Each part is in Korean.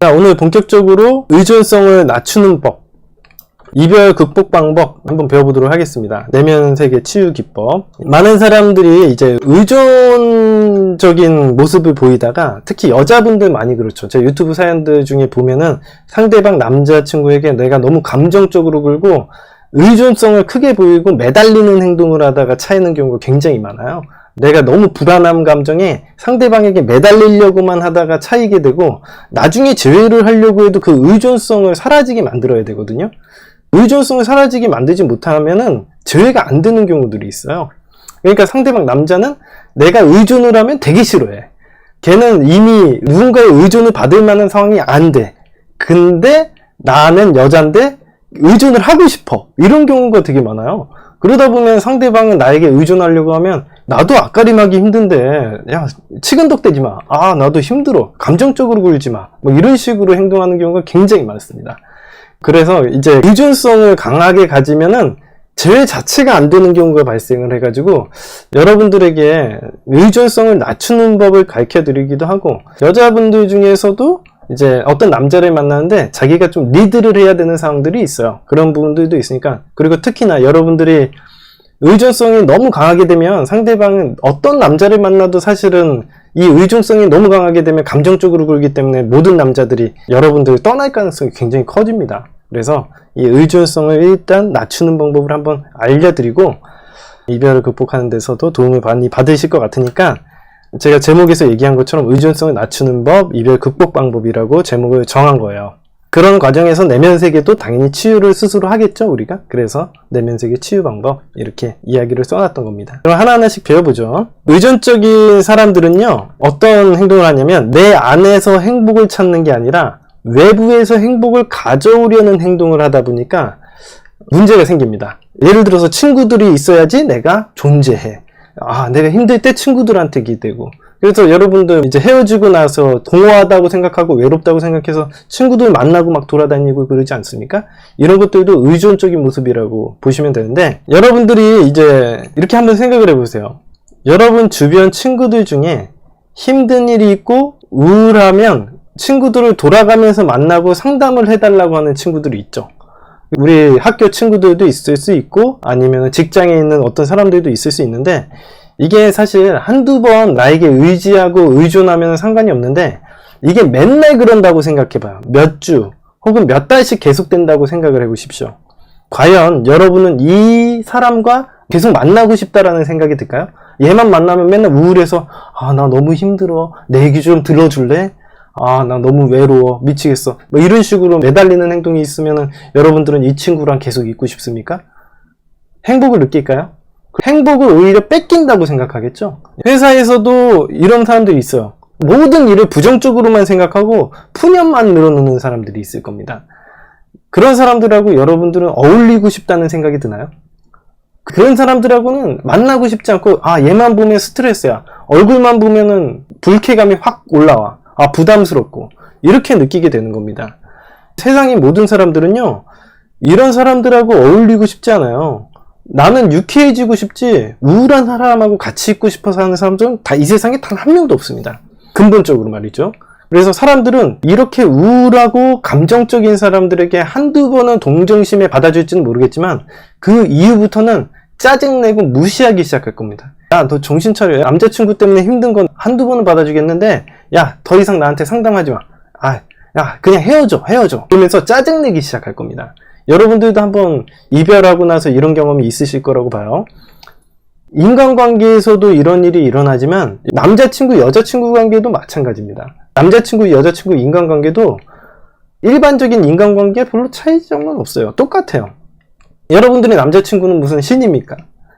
자, 오늘 본격적으로 의존성을 낮추는 법, 이별 극복 방법 한번 배워보도록 하겠습니다. 내면 세계 치유 기법. 많은 사람들이 이제 의존적인 모습을 보이다가, 특히 여자분들 많이 그렇죠. 제 유튜브 사연들 중에 보면은 상대방 남자친구에게 내가 너무 감정적으로 굴고 의존성을 크게 보이고 매달리는 행동을 하다가 차이는 경우가 굉장히 많아요. 내가 너무 불안한 감정에 상대방에게 매달리려고만 하다가 차이게 되고, 나중에 재회를 하려고 해도 그 의존성을 사라지게 만들어야 되거든요. 의존성을 사라지게 만들지 못하면은 재회가 안 되는 경우들이 있어요. 그러니까 상대방 남자는 내가 의존을 하면 되게 싫어해. 걔는 이미 누군가의 의존을 받을 만한 상황이 안 돼. 근데 나는 여잔데 의존을 하고 싶어. 이런 경우가 되게 많아요. 그러다 보면 상대방은 나에게 의존하려고 하면 나도 앞가림하기 힘든데, 야, 치근덕대지 마. 아, 나도 힘들어. 감정적으로 굴지 마. 뭐 이런 식으로 행동하는 경우가 굉장히 많습니다. 그래서 이제 의존성을 강하게 가지면은 재회 자체가 안 되는 경우가 발생을 해가지고, 여러분들에게 의존성을 낮추는 법을 가르쳐 드리기도 하고, 여자분들 중에서도 이제 어떤 남자를 만나는데 자기가 좀 리드를 해야 되는 상황들이 있어요. 그런 부분들도 있으니까. 그리고 특히나 여러분들이 의존성이 너무 강하게 되면 상대방은 어떤 남자를 만나도 사실은 이 의존성이 너무 강하게 되면 감정적으로 굴기 때문에 모든 남자들이 여러분들을 떠날 가능성이 굉장히 커집니다. 그래서 이 의존성을 일단 낮추는 방법을 한번 알려드리고, 이별을 극복하는 데서도 도움을 많이 받으실 것 같으니까, 제가 제목에서 얘기한 것처럼 의존성을 낮추는 법, 이별 극복 방법이라고 제목을 정한 거예요. 그런 과정에서 내면 세계도 당연히 치유를 스스로 하겠죠, 우리가? 그래서 내면 세계 치유 방법, 이렇게 이야기를 써놨던 겁니다. 그럼 하나하나씩 배워보죠. 의존적인 사람들은요, 어떤 행동을 하냐면 내 안에서 행복을 찾는 게 아니라 외부에서 행복을 가져오려는 행동을 하다 보니까 문제가 생깁니다. 예를 들어서 친구들이 있어야지 내가 존재해. 아, 내가 힘들 때 친구들한테 기대고. 그래서 여러분들 이제 헤어지고 나서 공허하다고 생각하고 외롭다고 생각해서 친구들 만나고 막 돌아다니고 그러지 않습니까? 이런 것들도 의존적인 모습이라고 보시면 되는데, 여러분들이 이제 이렇게 한번 생각을 해보세요. 여러분 주변 친구들 중에 힘든 일이 있고 우울하면 친구들을 돌아가면서 만나고 상담을 해달라고 하는 친구들이 있죠. 우리 학교 친구들도 있을 수 있고, 아니면 직장에 있는 어떤 사람들도 있을 수 있는데, 이게 사실 한두 번 나에게 의지하고 의존하면 상관이 없는데, 이게 맨날 그런다고 생각해봐요. 몇 주 혹은 몇 달씩 계속된다고 생각을 해보십시오. 과연 여러분은 이 사람과 계속 만나고 싶다라는 생각이 들까요? 얘만 만나면 맨날 우울해서, 아, 나 너무 힘들어, 내 얘기 좀 들어줄래? 아, 나 너무 외로워, 미치겠어, 뭐 이런 식으로 매달리는 행동이 있으면 여러분들은 이 친구랑 계속 있고 싶습니까? 행복을 느낄까요? 행복을 오히려 뺏긴다고 생각하겠죠? 회사에서도 이런 사람들이 있어요. 모든 일을 부정적으로만 생각하고 푸념만 늘어놓는 사람들이 있을 겁니다. 그런 사람들하고 여러분들은 어울리고 싶다는 생각이 드나요? 그런 사람들하고는 만나고 싶지 않고, 아, 얘만 보면 스트레스야, 얼굴만 보면은 불쾌감이 확 올라와, 아, 부담스럽고, 이렇게 느끼게 되는 겁니다. 세상의 모든 사람들은요, 이런 사람들하고 어울리고 싶지 않아요. 나는 유쾌해지고 싶지, 우울한 사람하고 같이 있고 싶어서 하는 사람들은 다 이 세상에 단 한 명도 없습니다. 근본적으로 말이죠. 그래서 사람들은 이렇게 우울하고 감정적인 사람들에게 한두 번은 동정심에 받아줄지는 모르겠지만, 그 이후부터는 짜증내고 무시하기 시작할 겁니다. 야, 너 정신 차려. 남자친구 때문에 힘든 건 한두 번은 받아주겠는데, 야, 더 이상 나한테 상담하지 마. 아, 야, 그냥 헤어져. 그러면서 짜증내기 시작할 겁니다. 여러분들도 한번 이별하고 나서 이런 경험이 있으실 거라고 봐요. 인간관계에서도 이런 일이 일어나지만 남자친구, 여자친구 관계도 마찬가지입니다. 남자친구, 여자친구 인간관계도 일반적인 인간관계에 별로 차이점은 없어요. 똑같아요. 여러분들의 남자친구는 무슨 신입니까?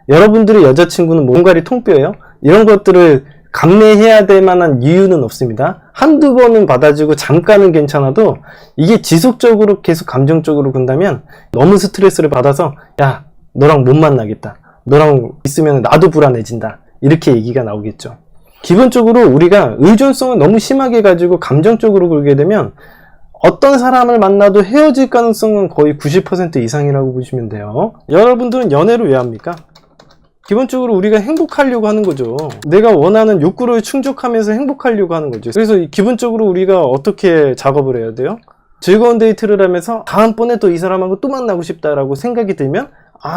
여러분들의 여자친구는 뭔가리 통뼈예요? 이런 것들을 감내해야 될 만한 이유는 없습니다. 한두 번은 받아주고 잠깐은 괜찮아도, 이게 지속적으로 계속 감정적으로 군다면 너무 스트레스를 받아서, 야, 너랑 못 만나겠다, 너랑 있으면 나도 불안해진다, 이렇게 얘기가 나오겠죠. 기본적으로 우리가 의존성을 너무 심하게 가지고 감정적으로 굴게 되면 어떤 사람을 만나도 헤어질 가능성은 거의 90% 이상이라고 보시면 돼요. 여러분들은 연애를 왜 합니까? 기본적으로 우리가 행복하려고 하는 거죠. 내가 원하는 욕구를 충족하면서 행복하려고 하는 거죠. 그래서 기본적으로 우리가 어떻게 작업을 해야 돼요? 즐거운 데이트를 하면서 다음번에 또 이 사람하고 또 만나고 싶다라고 생각이 들면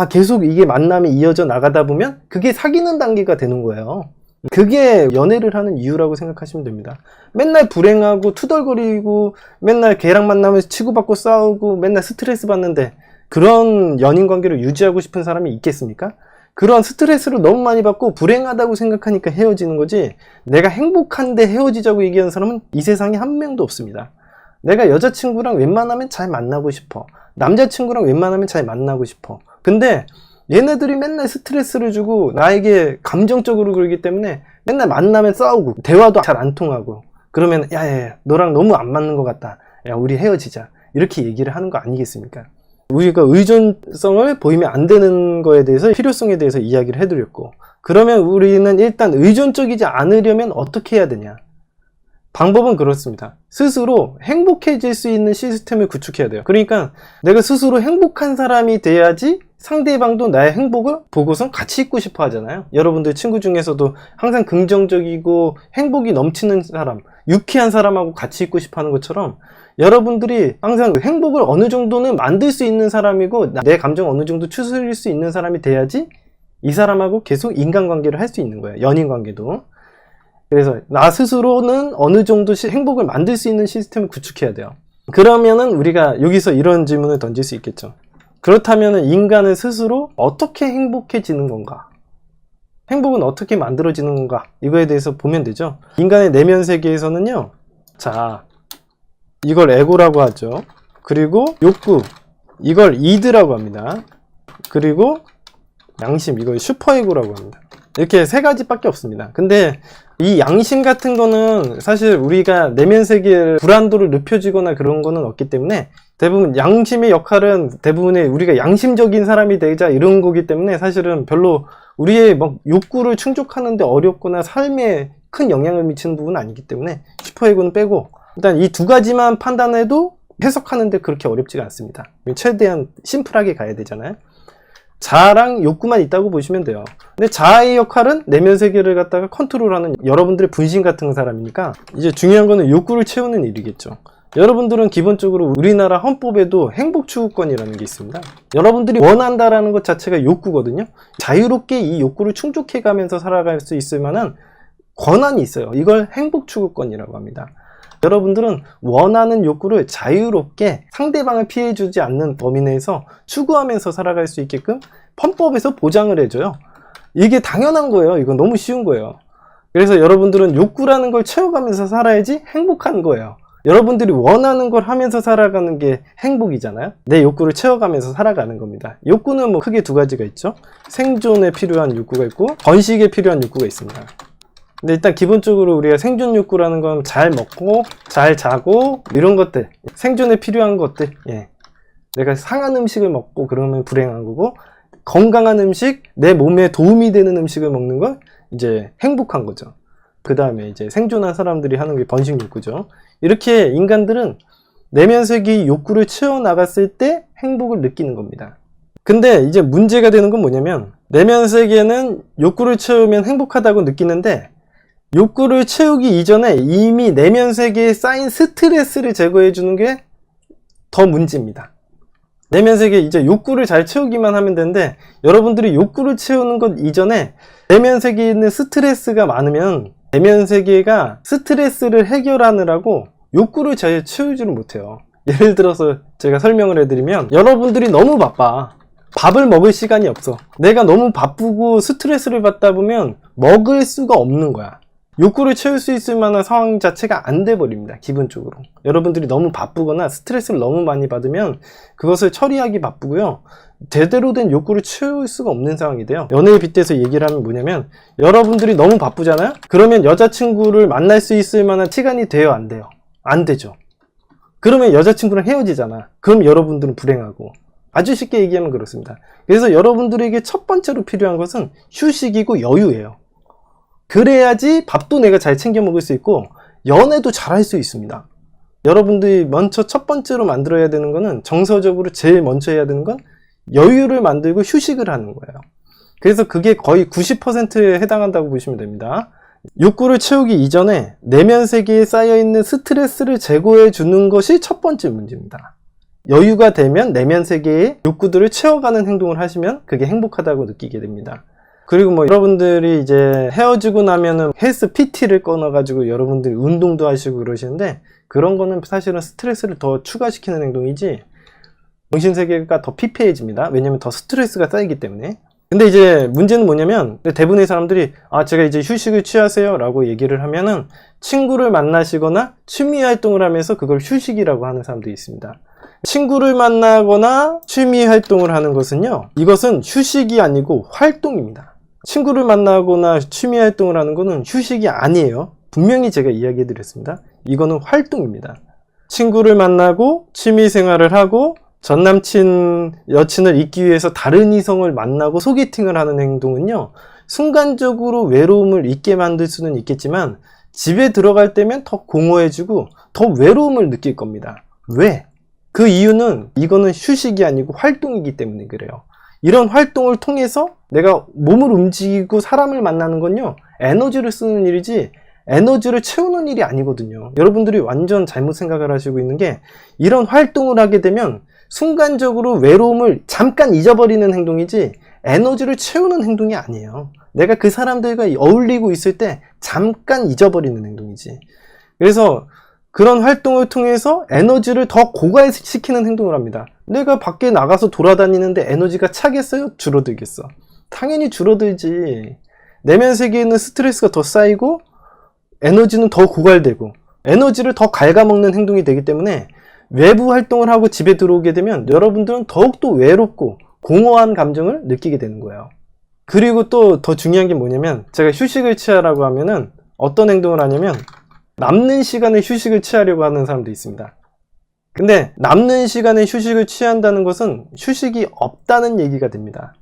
계속 이게 만남이 이어져 나가다 보면 그게 사귀는 단계가 되는 거예요. 그게 연애를 하는 이유라고 생각하시면 됩니다. 맨날 불행하고 투덜거리고 맨날 걔랑 만나면서 치고받고 싸우고 맨날 스트레스 받는데 그런 연인 관계를 유지하고 싶은 사람이 있겠습니까? 그런 스트레스를 너무 많이 받고 불행하다고 생각하니까 헤어지는 거지, 내가 행복한데 헤어지자고 얘기하는 사람은 이 세상에 한 명도 없습니다. 내가 여자친구랑 웬만하면 잘 만나고 싶어, 남자친구랑 웬만하면 잘 만나고 싶어. 근데 얘네들이 맨날 스트레스를 주고 나에게 감정적으로 그러기 때문에 맨날 만나면 싸우고 대화도 잘 안 통하고, 그러면 야 너랑 너무 안 맞는 것 같다, 야 우리 헤어지자, 이렇게 얘기를 하는 거 아니겠습니까? 우리가 의존성을 보이면 안 되는 거에 대해서, 필요성에 대해서 이야기를 해드렸고, 그러면 우리는 일단 의존적이지 않으려면 어떻게 해야 되냐? 방법은 그렇습니다. 스스로 행복해질 수 있는 시스템을 구축해야 돼요. 그러니까 내가 스스로 행복한 사람이 돼야지 상대방도 나의 행복을 보고선 같이 있고 싶어 하잖아요. 여러분들 친구 중에서도 항상 긍정적이고 행복이 넘치는 사람, 유쾌한 사람하고 같이 있고 싶어 하는 것처럼, 여러분들이 항상 행복을 어느 정도는 만들 수 있는 사람이고 내 감정 어느 정도 추스릴 수 있는 사람이 돼야지 이 사람하고 계속 인간관계를 할 수 있는 거예요. 연인관계도. 그래서 나 스스로는 어느 정도 행복을 만들 수 있는 시스템을 구축해야 돼요. 그러면은 우리가 여기서 이런 질문을 던질 수 있겠죠. 그렇다면 인간은 스스로 어떻게 행복해지는 건가? 행복은 어떻게 만들어지는 건가? 이거에 대해서 보면 되죠. 인간의 내면 세계에서는요, 자, 이걸 에고라고 하죠. 그리고 욕구, 이걸 이드라고 합니다. 그리고 양심, 이걸 슈퍼에고라고 합니다. 이렇게 세 가지밖에 없습니다. 근데 이 양심 같은 거는 사실 우리가 내면 세계의 불안도를 높여주거나 그런 거는 없기 때문에, 대부분 양심의 역할은 대부분의 우리가 양심적인 사람이 되자 이런 거기 때문에 사실은 별로 우리의 막 욕구를 충족하는데 어렵거나 삶에 큰 영향을 미치는 부분은 아니기 때문에 슈퍼에고는 빼고, 일단 이 두 가지만 판단해도 해석하는데 그렇게 어렵지가 않습니다. 최대한 심플하게 가야 되잖아요. 자아랑 욕구만 있다고 보시면 돼요. 근데 자아의 역할은 내면 세계를 갖다가 컨트롤하는 여러분들의 분신 같은 사람이니까, 이제 중요한 거는 욕구를 채우는 일이겠죠. 여러분들은 기본적으로 우리나라 헌법에도 행복 추구권이라는 게 있습니다. 여러분들이 원한다라는 것 자체가 욕구거든요. 자유롭게 이 욕구를 충족해 가면서 살아갈 수 있을 만한 권한이 있어요. 이걸 행복 추구권이라고 합니다. 여러분들은 원하는 욕구를 자유롭게 상대방을 피해주지 않는 범위 내에서 추구하면서 살아갈 수 있게끔 헌법에서 보장을 해줘요. 이게 당연한 거예요. 이건 너무 쉬운 거예요. 그래서 여러분들은 욕구라는 걸 채워가면서 살아야지 행복한 거예요. 여러분들이 원하는 걸 하면서 살아가는 게 행복이잖아요. 내 욕구를 채워가면서 살아가는 겁니다. 욕구는 뭐 크게 두 가지가 있죠. 생존에 필요한 욕구가 있고 번식에 필요한 욕구가 있습니다. 근데 일단 기본적으로 우리가 생존 욕구라는 건 잘 먹고 잘 자고 이런 것들, 생존에 필요한 것들, 내가 상한 음식을 먹고 그러면 불행한 거고, 건강한 음식, 내 몸에 도움이 되는 음식을 먹는 건 이제 행복한 거죠. 그 다음에 이제 생존한 사람들이 하는 게 번식 욕구죠. 이렇게 인간들은 내면 세계의 욕구를 채워나갔을 때 행복을 느끼는 겁니다. 근데 이제 문제가 되는 건 뭐냐면, 내면 세계는 욕구를 채우면 행복하다고 느끼는데, 욕구를 채우기 이전에 이미 내면 세계에 쌓인 스트레스를 제거해 주는 게 더 문제입니다. 내면 세계 이제 욕구를 잘 채우기만 하면 되는데, 여러분들이 욕구를 채우는 것 이전에 내면 세계에 있는 스트레스가 많으면 내면 세계가 스트레스를 해결하느라고 욕구를 잘 채우지를 못해요. 예를 들어서 제가 설명을 해드리면, 여러분들이 너무 바빠. 밥을 먹을 시간이 없어. 내가 너무 바쁘고 스트레스를 받다 보면 먹을 수가 없는 거야. 욕구를 채울 수 있을 만한 상황 자체가 안 돼 버립니다. 기본적으로 여러분들이 너무 바쁘거나 스트레스를 너무 많이 받으면 그것을 처리하기 바쁘고요, 제대로 된 욕구를 채울 수가 없는 상황이 돼요. 연애에 빗대서 얘기를 하면 뭐냐면, 여러분들이 너무 바쁘잖아요. 그러면 여자친구를 만날 수 있을 만한 시간이 돼요, 안 돼요? 안 되죠. 그러면 여자친구랑 헤어지잖아. 그럼 여러분들은 불행하고. 아주 쉽게 얘기하면 그렇습니다. 그래서 여러분들에게 첫 번째로 필요한 것은 휴식이고 여유예요. 그래야지 밥도 내가 잘 챙겨 먹을 수 있고 연애도 잘 할 수 있습니다. 여러분들이 먼저 첫 번째로 만들어야 되는 거는, 정서적으로 제일 먼저 해야 되는 건 여유를 만들고 휴식을 하는 거예요. 그래서 그게 거의 90%에 해당한다고 보시면 됩니다. 욕구를 채우기 이전에 내면 세계에 쌓여있는 스트레스를 제거해 주는 것이 첫 번째 문제입니다. 여유가 되면 내면 세계의 욕구들을 채워가는 행동을 하시면 그게 행복하다고 느끼게 됩니다. 그리고 뭐 여러분들이 이제 헤어지고 나면은 헬스 PT를 끊어가지고 여러분들이 운동도 하시고 그러시는데, 그런 거는 사실은 스트레스를 더 추가시키는 행동이지 정신세계가 더 피폐해집니다. 왜냐면 더 스트레스가 쌓이기 때문에. 근데 이제 문제는 뭐냐면, 대부분의 사람들이 제가 이제 휴식을 취하세요 라고 얘기를 하면은 친구를 만나시거나 취미 활동을 하면서 그걸 휴식이라고 하는 사람들이 있습니다. 친구를 만나거나 취미 활동을 하는 것은요, 이것은 휴식이 아니고 활동입니다. 친구를 만나거나 취미 활동을 하는 것은 휴식이 아니에요. 분명히 제가 이야기 드렸습니다. 이거는 활동입니다. 친구를 만나고 취미 생활을 하고 전 남친, 여친을 잊기 위해서 다른 이성을 만나고 소개팅을 하는 행동은요, 순간적으로 외로움을 잊게 만들 수는 있겠지만 집에 들어갈 때면 더 공허해지고 더 외로움을 느낄 겁니다. 왜? 그 이유는 이거는 휴식이 아니고 활동이기 때문에 그래요. 이런 활동을 통해서 내가 몸을 움직이고 사람을 만나는 건요, 에너지를 쓰는 일이지 에너지를 채우는 일이 아니거든요. 여러분들이 완전 잘못 생각을 하시고 있는 게, 이런 활동을 하게 되면 순간적으로 외로움을 잠깐 잊어버리는 행동이지 에너지를 채우는 행동이 아니에요. 내가 그 사람들과 어울리고 있을 때 잠깐 잊어버리는 행동이지. 그래서 그런 활동을 통해서 에너지를 더 고갈시키는 행동을 합니다. 내가 밖에 나가서 돌아다니는데 에너지가 차겠어요? 줄어들겠어? 당연히 줄어들지. 내면 세계에 있는 스트레스가 더 쌓이고 에너지는 더 고갈되고 에너지를 더 갉아먹는 행동이 되기 때문에 외부 활동을 하고 집에 들어오게 되면 여러분들은 더욱더 외롭고 공허한 감정을 느끼게 되는 거예요. 그리고 또 더 중요한 게 뭐냐면, 제가 휴식을 취하라고 하면은 어떤 행동을 하냐면, 남는 시간에 휴식을 취하려고 하는 사람도 있습니다. 근데 남는 시간에 휴식을 취한다는 것은 휴식이 없다는 얘기가 됩니다.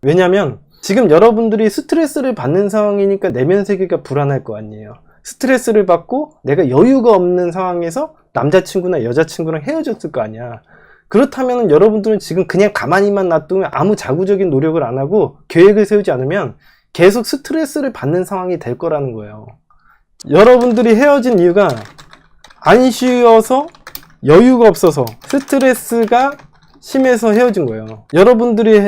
왜냐면 지금 여러분들이 스트레스를 받는 상황이니까 내면 세계가 불안할 거 아니에요. 스트레스를 받고 내가 여유가 없는 상황에서 남자친구나 여자친구랑 헤어졌을 거 아니야. 그렇다면 여러분들은 지금 그냥 가만히만 놔두면 아무 자구적인 노력을 안 하고 계획을 세우지 않으면 계속 스트레스를 받는 상황이 될 거라는 거예요. 여러분들이 헤어진 이유가 안 쉬어서, 여유가 없어서, 스트레스가 심해서 헤어진 거예요. 여러분들이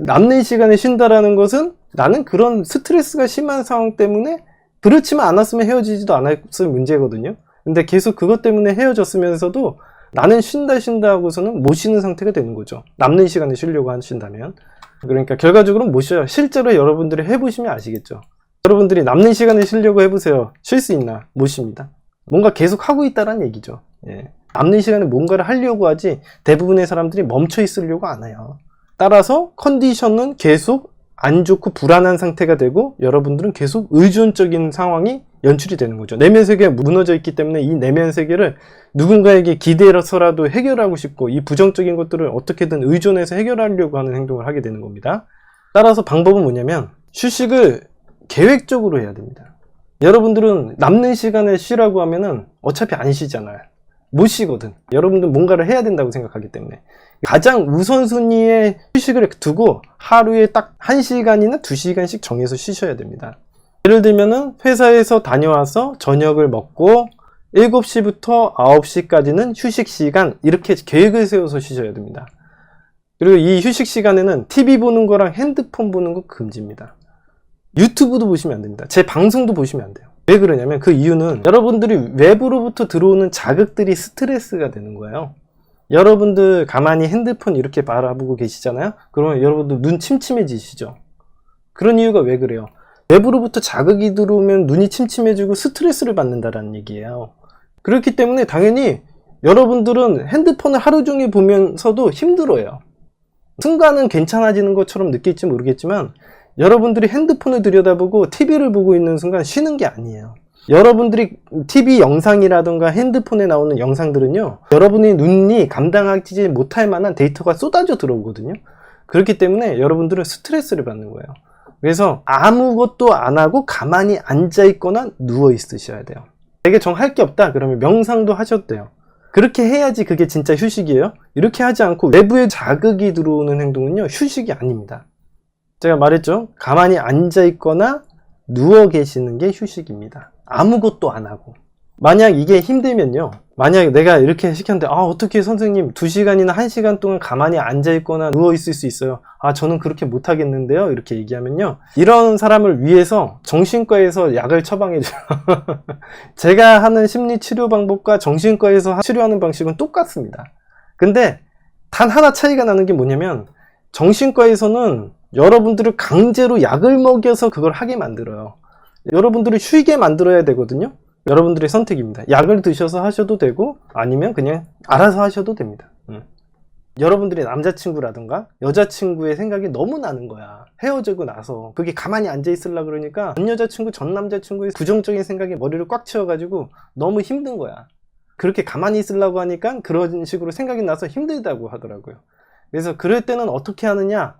남는 시간에 쉰다라는 것은 나는 그런 스트레스가 심한 상황 때문에, 그렇지만 않았으면 헤어지지도 않았을 문제거든요. 근데 계속 그것 때문에 헤어졌으면서도 나는 쉰다 하고서는 못 쉬는 상태가 되는 거죠. 남는 시간에 쉬려고 하신다면. 그러니까 결과적으로는 못 쉬어요. 실제로 여러분들이 해보시면 아시겠죠. 여러분들이 남는 시간에 쉬려고 해보세요. 쉴 수 있나? 못 쉽니다. 뭔가 계속 하고 있다는 얘기죠. 예. 남는 시간에 뭔가를 하려고 하지 대부분의 사람들이 멈춰 있으려고 안 해요. 따라서 컨디션은 계속 안 좋고 불안한 상태가 되고 여러분들은 계속 의존적인 상황이 연출이 되는 거죠. 내면 세계가 무너져 있기 때문에 이 내면 세계를 누군가에게 기대서라도 해결하고 싶고, 이 부정적인 것들을 어떻게든 의존해서 해결하려고 하는 행동을 하게 되는 겁니다. 따라서 방법은 뭐냐면, 휴식을 계획적으로 해야 됩니다. 여러분들은 남는 시간에 쉬라고 하면은 어차피 안 쉬잖아요. 못 쉬거든. 여러분들은 뭔가를 해야 된다고 생각하기 때문에 가장 우선순위에 휴식을 두고 하루에 딱 1시간이나 2시간씩 정해서 쉬셔야 됩니다. 예를 들면은 회사에서 다녀와서 저녁을 먹고 7시부터 9시까지는 휴식 시간, 이렇게 계획을 세워서 쉬셔야 됩니다. 그리고 이 휴식 시간에는 TV 보는 거랑 핸드폰 보는 거 금지입니다. 유튜브도 보시면 안 됩니다. 제 방송도 보시면 안 돼요. 왜 그러냐면 그 이유는 여러분들이 외부로부터 들어오는 자극들이 스트레스가 되는 거예요. 여러분들 가만히 핸드폰 이렇게 바라보고 계시잖아요. 그러면 여러분들 눈 침침해지시죠. 그런 이유가 왜 그래요? 외부로부터 자극이 들어오면 눈이 침침해지고 스트레스를 받는다라는 얘기예요. 그렇기 때문에 당연히 여러분들은 핸드폰을 하루 종일 보면서도 힘들어요. 순간은 괜찮아지는 것처럼 느낄지 모르겠지만 여러분들이 핸드폰을 들여다보고 TV를 보고 있는 순간 쉬는 게 아니에요. 여러분들이 TV 영상이라든가 핸드폰에 나오는 영상들은요, 여러분의 눈이 감당하지 못할 만한 데이터가 쏟아져 들어오거든요. 그렇기 때문에 여러분들은 스트레스를 받는 거예요. 그래서 아무것도 안 하고 가만히 앉아 있거나 누워 있으셔야 돼요. 되게 정 할 게 없다 그러면 명상도 하셔도 돼요. 그렇게 해야지 그게 진짜 휴식이에요. 이렇게 하지 않고 외부에 자극이 들어오는 행동은요, 휴식이 아닙니다. 제가 말했죠. 가만히 앉아 있거나 누워 계시는 게 휴식입니다. 아무것도 안 하고. 만약 이게 힘들면요. 만약 내가 이렇게 시켰는데 어떻게 선생님 2시간이나 1시간 동안 가만히 앉아 있거나 누워 있을 수 있어요? 저는 그렇게 못 하겠는데요. 이렇게 얘기하면요. 이런 사람을 위해서 정신과에서 약을 처방해줘요. 제가 하는 심리 치료 방법과 정신과에서 치료하는 방식은 똑같습니다. 근데 단 하나 차이가 나는 게 뭐냐면 정신과에서는 여러분들을 강제로 약을 먹여서 그걸 하게 만들어요. 여러분들을 쉬게 만들어야 되거든요. 여러분들의 선택입니다. 약을 드셔서 하셔도 되고 아니면 그냥 알아서 하셔도 됩니다. 여러분들의 남자친구라든가 여자친구의 생각이 너무 나는 거야. 헤어지고 나서 그게 가만히 앉아 있으려고 그러니까 전 여자친구 전 남자친구의 부정적인 생각이 머리를 꽉 채워가지고 너무 힘든 거야. 그렇게 가만히 있으려고 하니까 그런 식으로 생각이 나서 힘들다고 하더라고요. 그래서 그럴 때는 어떻게 하느냐,